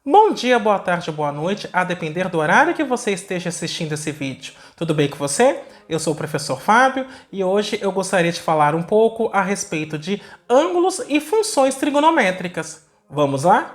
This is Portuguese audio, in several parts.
Bom dia, boa tarde, boa noite, a depender do horário que você esteja assistindo esse vídeo. Tudo bem com você? Eu sou o professor Fábio e hoje eu gostaria de falar um pouco a respeito de ângulos e funções trigonométricas. Vamos lá?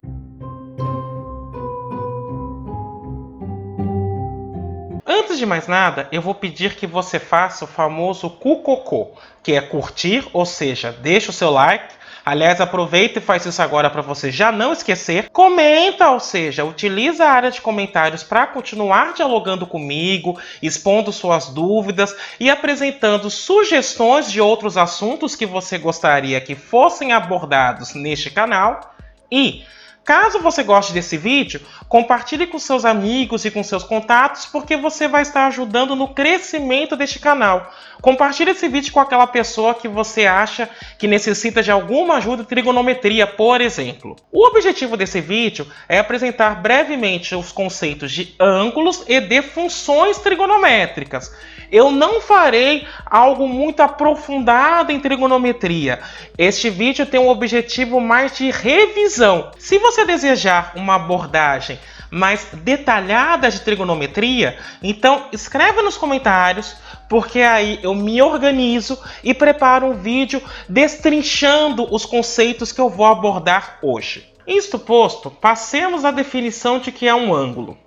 Antes de mais nada, eu vou pedir que você faça o famoso cucocô, que é curtir, ou seja, deixa o seu like. Aliás, aproveita e faz isso agora para você já não esquecer. Comenta, ou seja, utiliza a área de comentários para continuar dialogando comigo, expondo suas dúvidas e apresentando sugestões de outros assuntos que você gostaria que fossem abordados neste canal. E caso você goste desse vídeo, compartilhe com seus amigos e com seus contatos, porque você vai estar ajudando no crescimento deste canal. Compartilhe esse vídeo com aquela pessoa que você acha que necessita de alguma ajuda em trigonometria, por exemplo. O objetivo desse vídeo é apresentar brevemente os conceitos de ângulos e de funções trigonométricas. Eu não farei algo muito aprofundado em trigonometria. Este vídeo tem um objetivo mais de revisão. Se você desejar uma abordagem mais detalhada de trigonometria, então escreva nos comentários, porque aí eu me organizo e preparo um vídeo destrinchando os conceitos que eu vou abordar hoje. Isto posto, passemos à definição de que é um ângulo.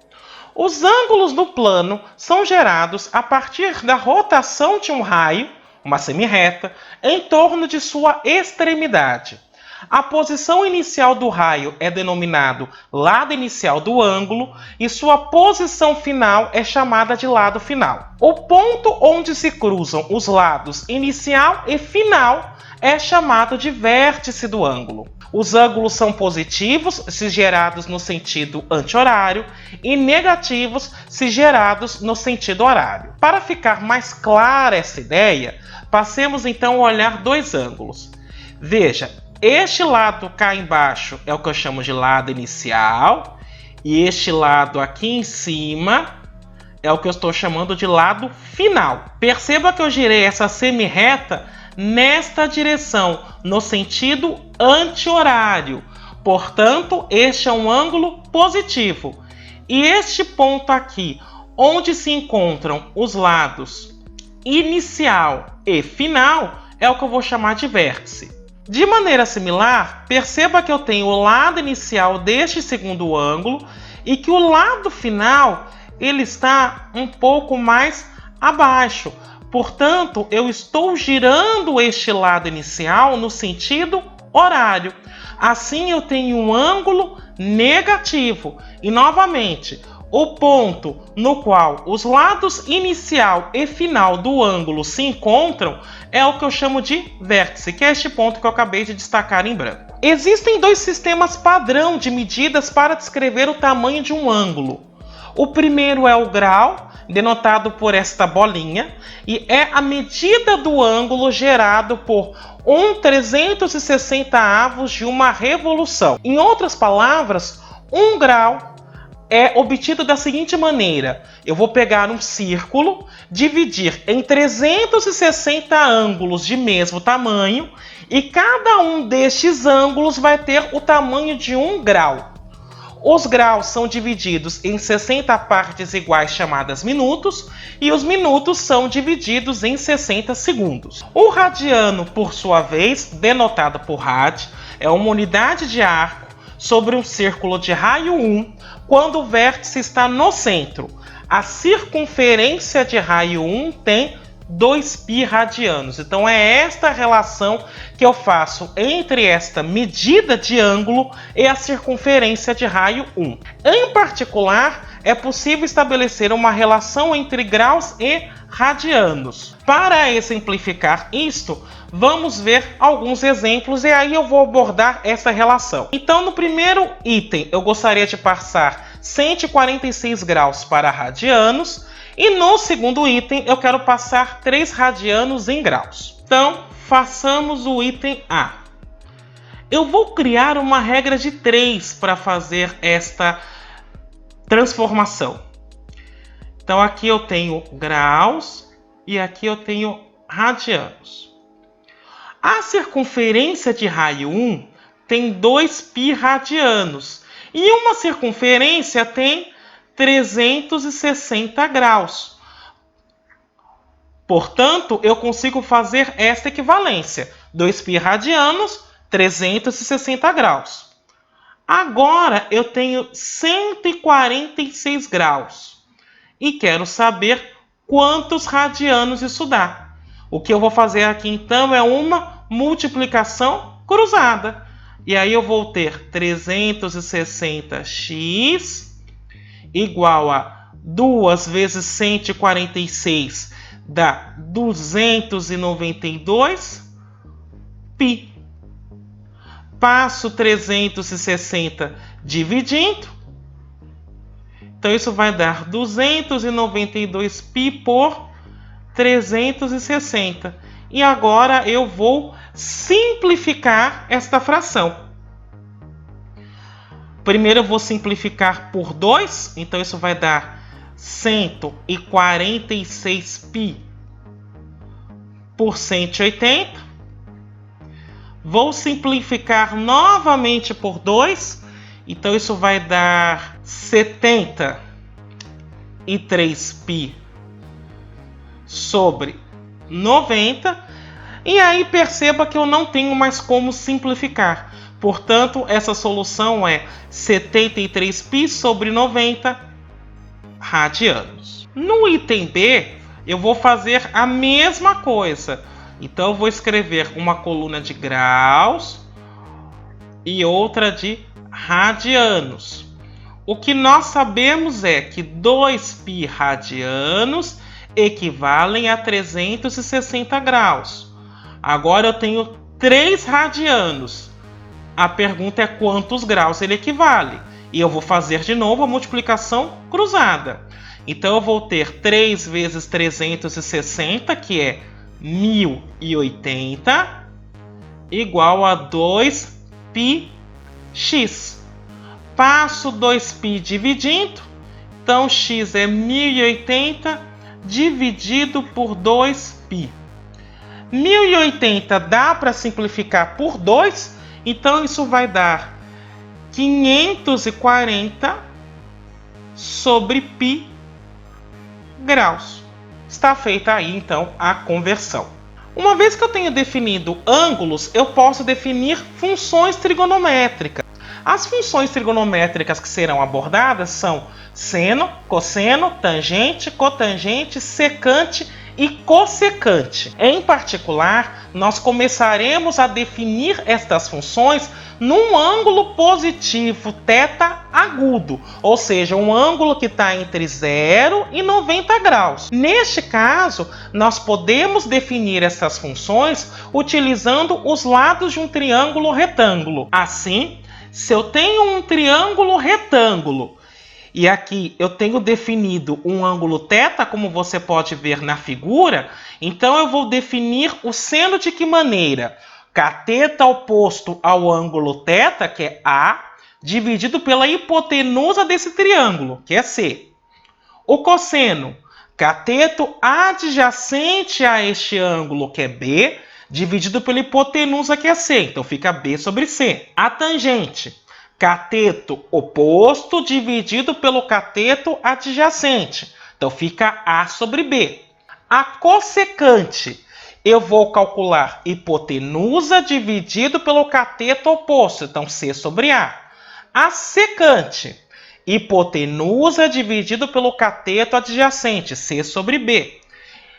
Os ângulos no plano são gerados a partir da rotação de um raio, uma semirreta, em torno de sua extremidade. A posição inicial do raio é denominado lado inicial do ângulo e sua posição final é chamada de lado final. O ponto onde se cruzam os lados inicial e final é chamado de vértice do ângulo. Os ângulos são positivos se gerados no sentido anti-horário e negativos se gerados no sentido horário. Para ficar mais clara essa ideia, passemos então a olhar dois ângulos. Veja, este lado cá embaixo é o que eu chamo de lado inicial e este lado aqui em cima é o que eu estou chamando de lado final. Perceba que eu girei essa semirreta nesta direção, no sentido anti-horário. Portanto, este é um ângulo positivo. E este ponto aqui, onde se encontram os lados inicial e final, é o que eu vou chamar de vértice. De maneira similar, perceba que eu tenho o lado inicial deste segundo ângulo e que o lado final ele está um pouco mais abaixo. Portanto, eu estou girando este lado inicial no sentido horário. Assim, eu tenho um ângulo negativo. E, novamente, o ponto no qual os lados inicial e final do ângulo se encontram é o que eu chamo de vértice, que é este ponto que eu acabei de destacar em branco. Existem dois sistemas padrão de medidas para descrever o tamanho de um ângulo. O primeiro é o grau, denotado por esta bolinha, e é a medida do ângulo gerado por 1/360 de uma revolução. Em outras palavras, um grau é obtido da seguinte maneira: eu vou pegar um círculo, dividir em 360 ângulos de mesmo tamanho, e cada um destes ângulos vai ter o tamanho de um grau. Os graus são divididos em 60 partes iguais chamadas minutos e os minutos são divididos em 60 segundos. O radiano, por sua vez, denotado por rad, é uma unidade de arco sobre um círculo de raio 1 quando o vértice está no centro. A circunferência de raio 1 tem 2π radianos. Então é esta relação que eu faço entre esta medida de ângulo e a circunferência de raio 1. Em particular, é possível estabelecer uma relação entre graus e radianos. Para exemplificar isto, vamos ver alguns exemplos e aí eu vou abordar essa relação. Então, no primeiro item, eu gostaria de passar 146 graus para radianos. E no segundo item, eu quero passar 3 radianos em graus. Então, façamos o item A. Eu vou criar uma regra de 3 para fazer esta transformação. Então, aqui eu tenho graus e aqui eu tenho radianos. A circunferência de raio 1 tem 2π radianos. E uma circunferência tem 360 graus. Portanto, eu consigo fazer esta equivalência. 2π radianos, 360 graus. Agora, eu tenho 146 graus. E quero saber quantos radianos isso dá. O que eu vou fazer aqui, então, é uma multiplicação cruzada. E aí eu vou ter 360x igual a 2 vezes 146 dá 292π. Passo 360 dividindo. Então isso vai dar 292π por 360. E agora eu vou simplificar esta fração. Primeiro eu vou simplificar por 2, então isso vai dar 146π por 180. Vou simplificar novamente por 2, então isso vai dar 73π sobre 90. E aí perceba que eu não tenho mais como simplificar. Portanto, essa solução é 73π sobre 90 radianos. No item B, eu vou fazer a mesma coisa. Então, eu vou escrever uma coluna de graus e outra de radianos. O que nós sabemos é que 2π radianos equivalem a 360 graus. Agora eu tenho 3 radianos. A pergunta é quantos graus ele equivale. E eu vou fazer de novo a multiplicação cruzada. Então eu vou ter 3 vezes 360, que é 1080, igual a 2πx. Passo 2π dividindo. Então x é 1080 dividido por 2π. 1080 dá para simplificar por 2, então isso vai dar 540 sobre π graus. Está feita aí então a conversão. Uma vez que eu tenho definido ângulos, eu posso definir funções trigonométricas. As funções trigonométricas que serão abordadas são seno, cosseno, tangente, cotangente, secante e cossecante. Em particular, nós começaremos a definir estas funções num ângulo positivo θ agudo, ou seja, um ângulo que está entre 0 e 90 graus. Neste caso, nós podemos definir essas funções utilizando os lados de um triângulo retângulo. Assim, se eu tenho um triângulo retângulo e aqui eu tenho definido um ângulo θ, como você pode ver na figura, então eu vou definir o seno de que maneira? Cateto oposto ao ângulo θ, que é A, dividido pela hipotenusa desse triângulo, que é C. O cosseno, cateto adjacente a este ângulo, que é B, dividido pela hipotenusa, que é C. Então fica B sobre C. A tangente, cateto oposto dividido pelo cateto adjacente. Então fica A sobre B. A cossecante, eu vou calcular hipotenusa dividido pelo cateto oposto. Então C sobre A. A secante, hipotenusa dividido pelo cateto adjacente. C sobre B.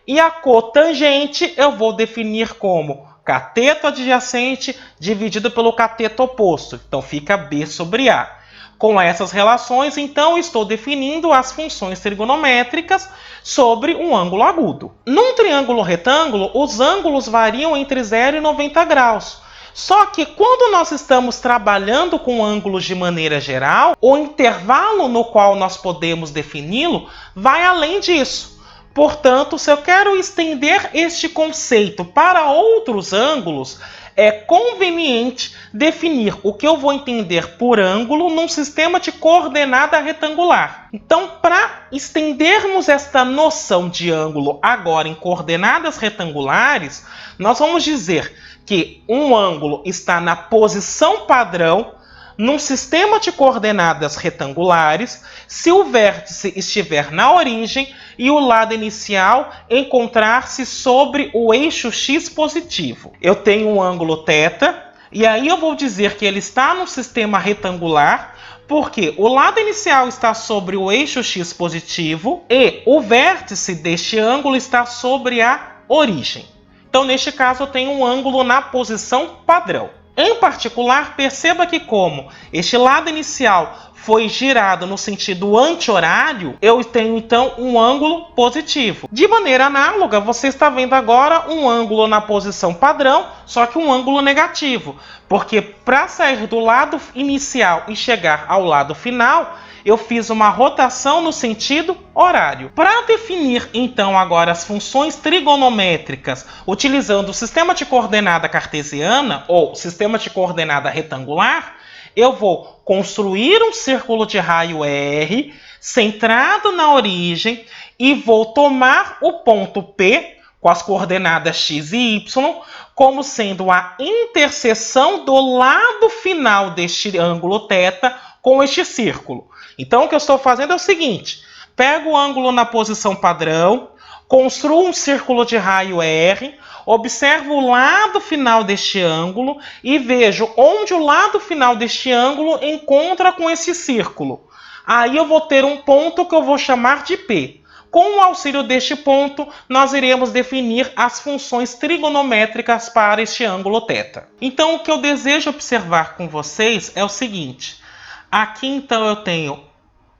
E a cotangente eu vou definir como cateto adjacente dividido pelo cateto oposto. Então fica B sobre A. Com essas relações, então, estou definindo as funções trigonométricas sobre um ângulo agudo. Num triângulo retângulo, os ângulos variam entre 0 e 90 graus. Só que quando nós estamos trabalhando com ângulos de maneira geral, o intervalo no qual nós podemos defini-lo vai além disso. Portanto, se eu quero estender este conceito para outros ângulos, é conveniente definir o que eu vou entender por ângulo num sistema de coordenada retangular. Então, para estendermos esta noção de ângulo agora em coordenadas retangulares, nós vamos dizer que um ângulo está na posição padrão num sistema de coordenadas retangulares se o vértice estiver na origem e o lado inicial encontrar-se sobre o eixo x positivo. Eu tenho um ângulo θ, e aí eu vou dizer que ele está num sistema retangular, porque o lado inicial está sobre o eixo x positivo e o vértice deste ângulo está sobre a origem. Então, neste caso, eu tenho um ângulo na posição padrão. Em particular, perceba que como este lado inicial foi girado no sentido anti-horário, eu tenho então um ângulo positivo. De maneira análoga, você está vendo agora um ângulo na posição padrão, só que um ângulo negativo. Porque para sair do lado inicial e chegar ao lado final, eu fiz uma rotação no sentido horário. Para definir, então, agora as funções trigonométricas utilizando o sistema de coordenada cartesiana ou sistema de coordenada retangular, eu vou construir um círculo de raio R centrado na origem e vou tomar o ponto P com as coordenadas x e y como sendo a interseção do lado final deste ângulo θ com este círculo. Então, o que eu estou fazendo é o seguinte: pego o ângulo na posição padrão, construo um círculo de raio R, observo o lado final deste ângulo e vejo onde o lado final deste ângulo encontra com esse círculo. Aí eu vou ter um ponto que eu vou chamar de P. Com o auxílio deste ponto, nós iremos definir as funções trigonométricas para este ângulo θ. Então, o que eu desejo observar com vocês é o seguinte: aqui, então, eu tenho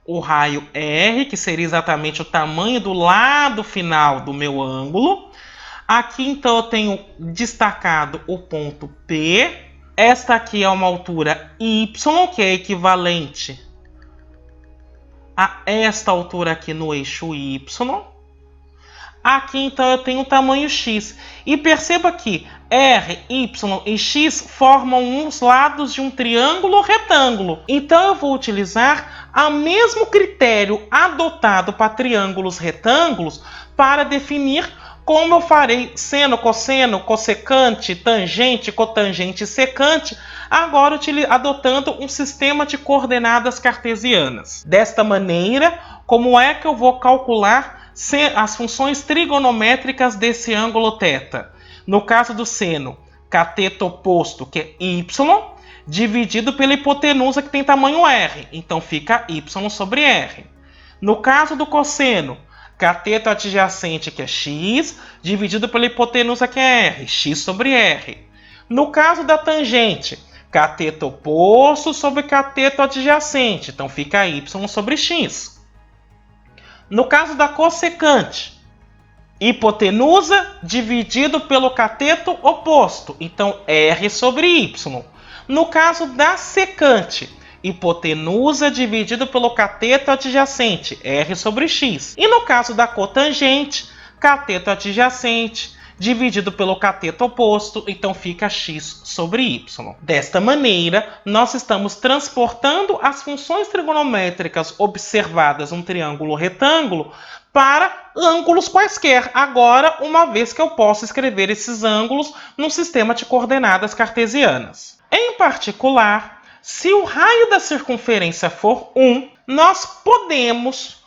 o raio R, que seria exatamente o tamanho do lado final do meu ângulo. Aqui, então, eu tenho destacado o ponto P. Esta aqui é uma altura Y, que é equivalente a esta altura aqui no eixo Y. Aqui, então, eu tenho o tamanho X. E perceba que R, Y e X formam os lados de um triângulo retângulo. Então, eu vou utilizar o mesmo critério adotado para triângulos retângulos para definir como eu farei seno, cosseno, cossecante, tangente, cotangente e secante, agora adotando um sistema de coordenadas cartesianas. Desta maneira, como é que eu vou calcular as funções trigonométricas desse ângulo θ? No caso do seno, cateto oposto, que é y, dividido pela hipotenusa, que tem tamanho r. Então, fica y sobre r. No caso do cosseno, cateto adjacente, que é x, dividido pela hipotenusa, que é r. X sobre r. No caso da tangente, cateto oposto sobre cateto adjacente. Então, fica y sobre x. No caso da cossecante, hipotenusa dividido pelo cateto oposto. Então, r sobre y. No caso da secante, hipotenusa dividido pelo cateto adjacente, r sobre x. E no caso da cotangente, cateto adjacente dividido pelo cateto oposto, então fica x sobre y. Desta maneira, nós estamos transportando as funções trigonométricas observadas num triângulo retângulo para ângulos quaisquer, agora, uma vez que eu posso escrever esses ângulos num sistema de coordenadas cartesianas. Em particular, se o raio da circunferência for 1, nós podemos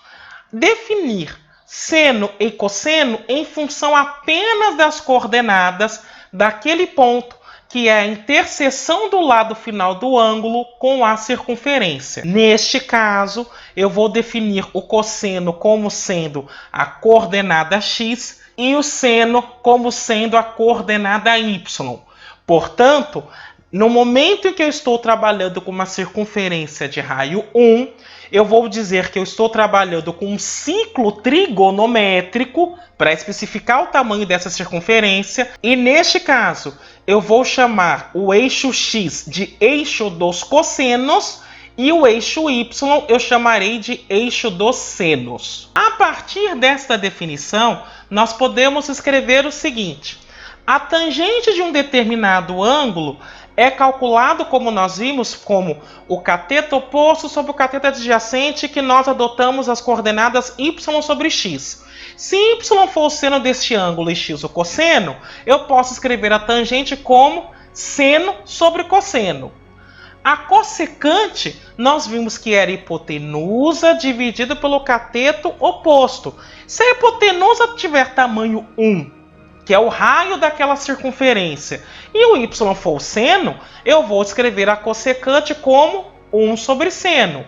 definir seno e cosseno em função apenas das coordenadas daquele ponto que é a interseção do lado final do ângulo com a circunferência. Neste caso, eu vou definir o cosseno como sendo a coordenada x e o seno como sendo a coordenada y. Portanto, no momento em que eu estou trabalhando com uma circunferência de raio 1, eu vou dizer que eu estou trabalhando com um ciclo trigonométrico para especificar o tamanho dessa circunferência. E neste caso, eu vou chamar o eixo x de eixo dos cossenos e o eixo y eu chamarei de eixo dos senos. A partir desta definição, nós podemos escrever o seguinte: a tangente de um determinado ângulo é calculado, como nós vimos, como o cateto oposto sobre o cateto adjacente, que nós adotamos as coordenadas y sobre x. Se y for o seno deste ângulo e x o cosseno, eu posso escrever a tangente como seno sobre cosseno. A cossecante, nós vimos que era hipotenusa dividida pelo cateto oposto. Se a hipotenusa tiver tamanho 1, que é o raio daquela circunferência, e o y for o seno, eu vou escrever a cossecante como 1 sobre seno.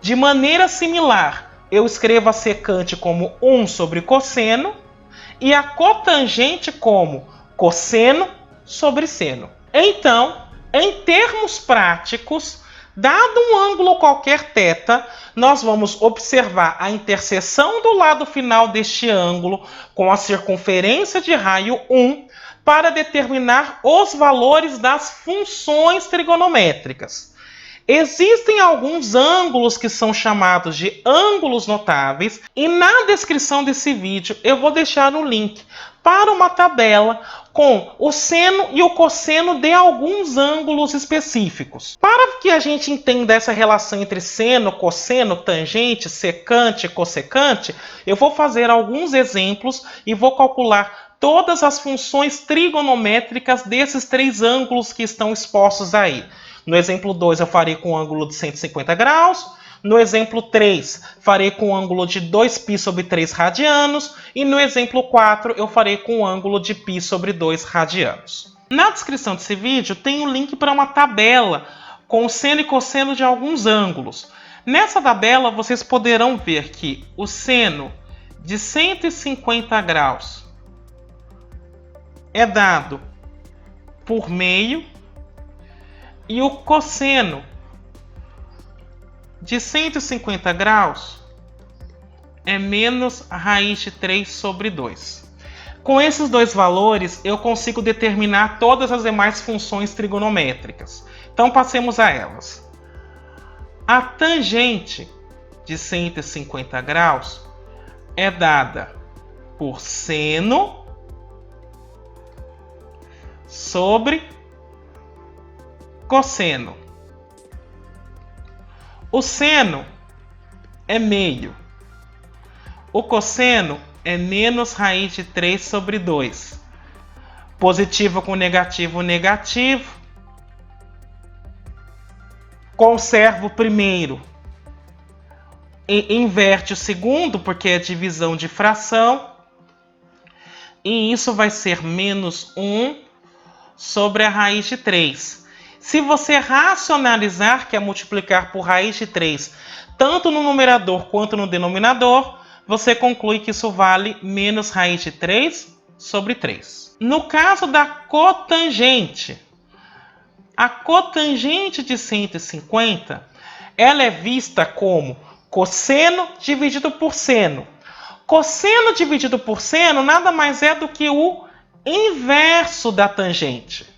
De maneira similar, eu escrevo a secante como 1 sobre cosseno e a cotangente como cosseno sobre seno. Então, em termos práticos, dado um ângulo qualquer θ, nós vamos observar a interseção do lado final deste ângulo com a circunferência de raio 1 para determinar os valores das funções trigonométricas. Existem alguns ângulos que são chamados de ângulos notáveis e na descrição desse vídeo eu vou deixar um link para uma tabela com o seno e o cosseno de alguns ângulos específicos. Para que a gente entenda essa relação entre seno, cosseno, tangente, secante e cossecante, eu vou fazer alguns exemplos e vou calcular todas as funções trigonométricas desses três ângulos que estão expostos aí. No exemplo 2 eu farei com um ângulo de 150 graus. No exemplo 3, farei com um ângulo de 2π sobre 3 radianos. E no exemplo 4, eu farei com um ângulo de π sobre 2 radianos. Na descrição desse vídeo tem um link para uma tabela com o seno e cosseno de alguns ângulos. Nessa tabela, vocês poderão ver que o seno de 150 graus é dado por meio e o cosseno de 150 graus é menos raiz de 3 sobre 2. Com esses dois valores, eu consigo determinar todas as demais funções trigonométricas. Então, passemos a elas. A tangente de 150 graus é dada por seno sobre cosseno. O seno é meio. O cosseno é menos raiz de 3 sobre 2. Positivo com negativo, negativo. Conservo o primeiro. E inverte o segundo, porque é divisão de fração. E isso vai ser menos 1 sobre a raiz de 3. Se você racionalizar, que é multiplicar por raiz de 3, tanto no numerador quanto no denominador, você conclui que isso vale menos raiz de 3 sobre 3. No caso da cotangente, a cotangente de 150, ela é vista como cosseno dividido por seno. Cosseno dividido por seno nada mais é do que o inverso da tangente.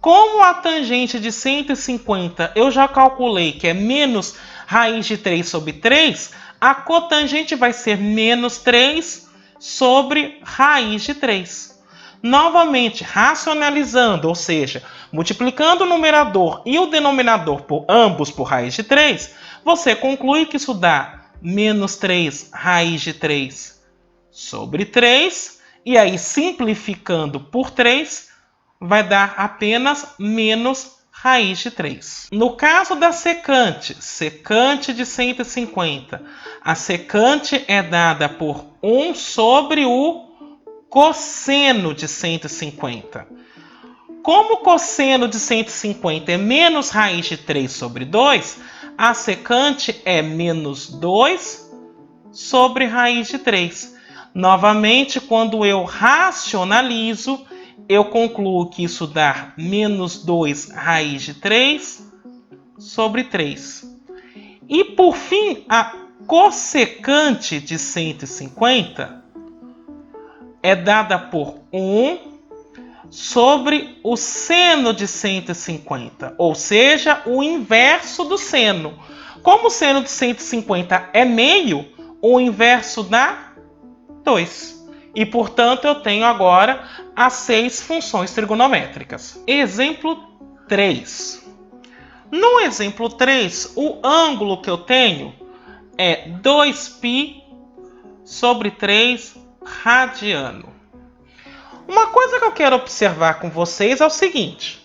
Como a tangente de 150 eu já calculei que é menos raiz de 3 sobre 3, a cotangente vai ser menos 3 sobre raiz de 3. Novamente, racionalizando, ou seja, multiplicando o numerador e o denominador por ambos por raiz de 3, você conclui que isso dá menos 3 raiz de 3 sobre 3, e aí simplificando por 3, vai dar apenas menos raiz de 3. No caso da secante, secante de 150, a secante é dada por 1 sobre o cosseno de 150. Como o cosseno de 150 é menos raiz de 3 sobre 2, a secante é menos 2 sobre raiz de 3. Novamente, quando eu racionalizo, eu concluo que isso dá menos 2 raiz de 3 sobre 3. E, por fim, a cossecante de 150 é dada por 1 sobre o seno de 150, ou seja, o inverso do seno. Como o seno de 150 é meio, o inverso dá 2. E, portanto, eu tenho agora as 6 funções trigonométricas. Exemplo 3. No exemplo 3, o ângulo que eu tenho é 2π sobre 3 radiano. Uma coisa que eu quero observar com vocês é o seguinte.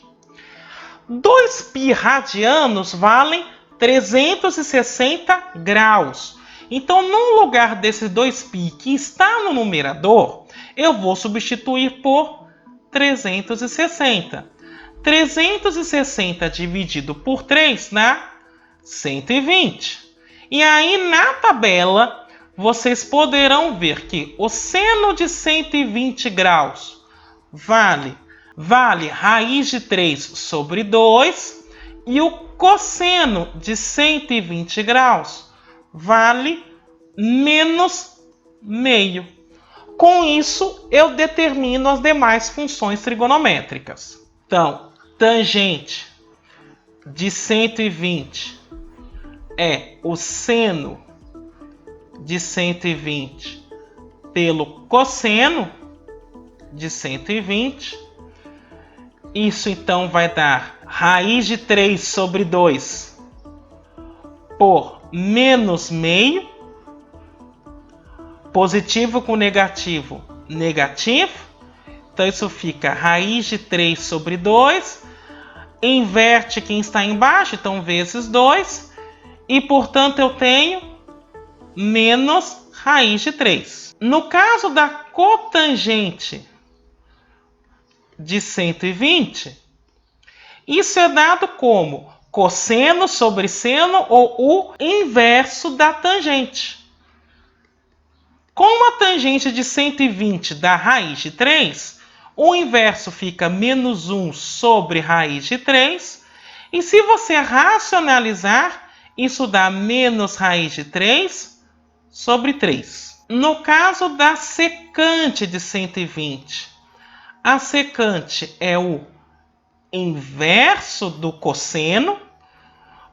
2π radianos valem 360 graus. Então, no lugar desse 2π que está no numerador, eu vou substituir por 360. 360 dividido por 3 dá 120. E aí, na tabela, vocês poderão ver que o seno de 120 graus vale raiz de 3 sobre 2 e o cosseno de 120 graus vale menos meio. Com isso, eu determino as demais funções trigonométricas. Então, tangente de 120 é o seno de 120 pelo cosseno de 120. Isso então vai dar raiz de 3 sobre 2 por menos meio. Positivo com negativo, negativo. Então isso fica raiz de 3 sobre 2. Inverte quem está embaixo, então vezes 2. E portanto eu tenho menos raiz de 3. No caso da cotangente de 120, isso é dado como cosseno sobre seno ou o inverso da tangente. Como a tangente de 120 dá raiz de 3, o inverso fica menos 1 sobre raiz de 3. E se você racionalizar, isso dá menos raiz de 3 sobre 3. No caso da secante de 120, a secante é o inverso do cosseno.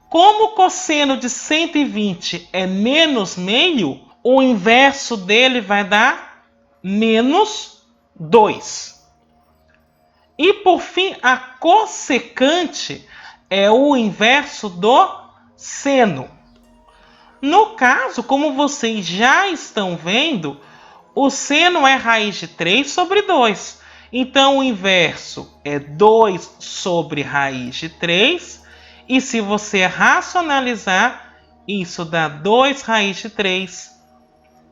Como o cosseno de 120 é menos meio, o inverso dele vai dar menos 2. E por fim, a cossecante é o inverso do seno. No caso, como vocês já estão vendo, o seno é raiz de 3 sobre 2. Então, o inverso é 2 sobre raiz de 3. E se você racionalizar, isso dá 2 raiz de 3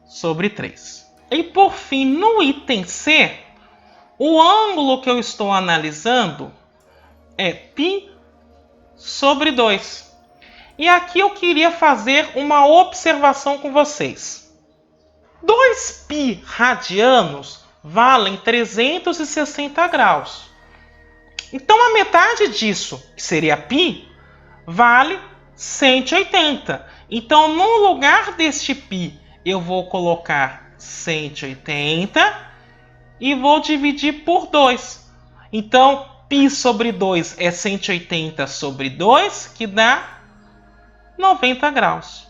sobre 3. E por fim, no item C, o ângulo que eu estou analisando é π sobre 2. E aqui eu queria fazer uma observação com vocês. 2π radianos valem 360 graus. Então a metade disso, que seria π, vale 180. Então no lugar deste π, eu vou colocar 180 e vou dividir por 2. Então, π sobre 2 é 180 sobre 2, que dá 90 graus.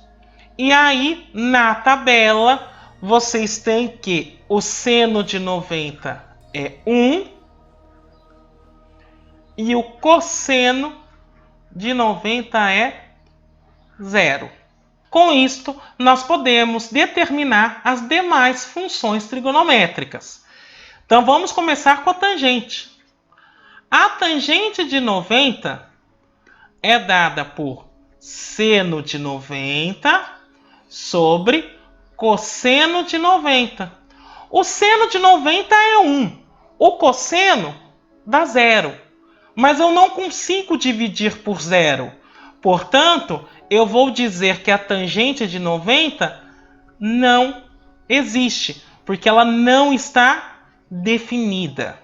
E aí, na tabela, vocês têm que o seno de 90 é 1 e o cosseno de 90 é 0. Com isto, nós podemos determinar as demais funções trigonométricas. Então, vamos começar com a tangente. A tangente de 90 é dada por seno de 90 sobre cosseno de 90. O seno de 90 é 1. O cosseno dá 0. Mas eu não consigo dividir por 0. Portanto, eu vou dizer que a tangente de 90 não existe, porque ela não está definida.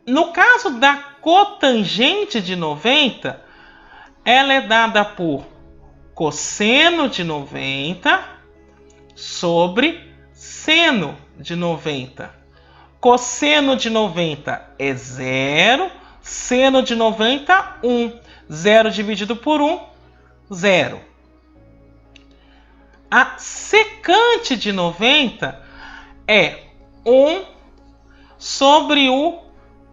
No caso da cotangente de 90, ela é dada por cosseno de 90 sobre seno de 90. Cosseno de 90 é 0, seno de 90, 1. 0 dividido por 1, 0. A secante de 90 é 1 sobre o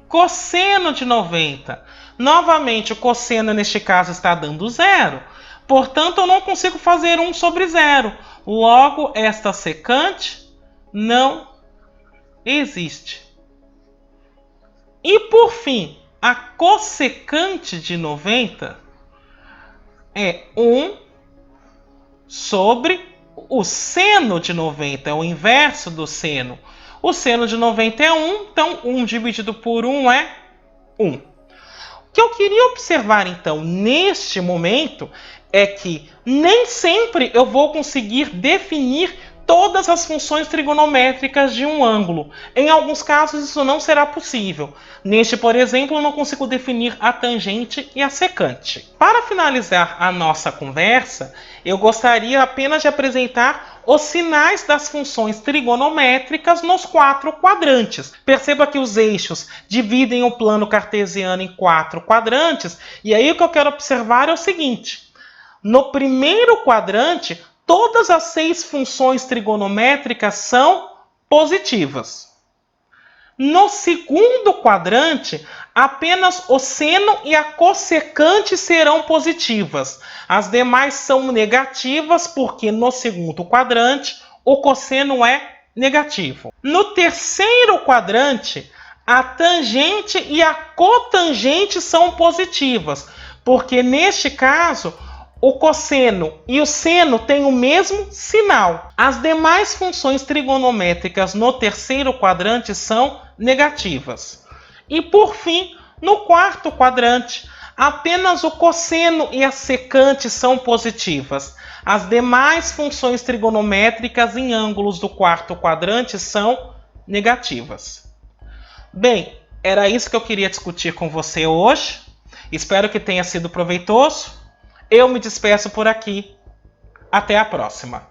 cosseno de 90. Novamente, o cosseno neste caso está dando 0. Portanto, eu não consigo fazer 1 sobre 0. Logo, esta secante não existe. E por fim, a cossecante de 90 é 1 sobre o seno de 90, é o inverso do seno. O seno de 90 é 1, então 1 dividido por 1 é 1. O que eu queria observar, então, neste momento, é que nem sempre eu vou conseguir definir todas as funções trigonométricas de um ângulo. Em alguns casos, isso não será possível. Neste, por exemplo, eu não consigo definir a tangente e a secante. Para finalizar a nossa conversa, eu gostaria apenas de apresentar os sinais das funções trigonométricas nos 4 quadrantes. Perceba que os eixos dividem o plano cartesiano em 4 quadrantes, e aí o que eu quero observar é o seguinte: no primeiro quadrante, todas as 6 funções trigonométricas são positivas. No segundo quadrante, apenas o seno e a cossecante serão positivas. As demais são negativas porque no segundo quadrante o cosseno é negativo. No terceiro quadrante, a tangente e a cotangente são positivas, porque neste caso o cosseno e o seno têm o mesmo sinal. As demais funções trigonométricas no terceiro quadrante são negativas. E por fim, no quarto quadrante, apenas o cosseno e a secante são positivas. As demais funções trigonométricas em ângulos do quarto quadrante são negativas. Bem, era isso que eu queria discutir com você hoje. Espero que tenha sido proveitoso. Eu me despeço por aqui. Até a próxima.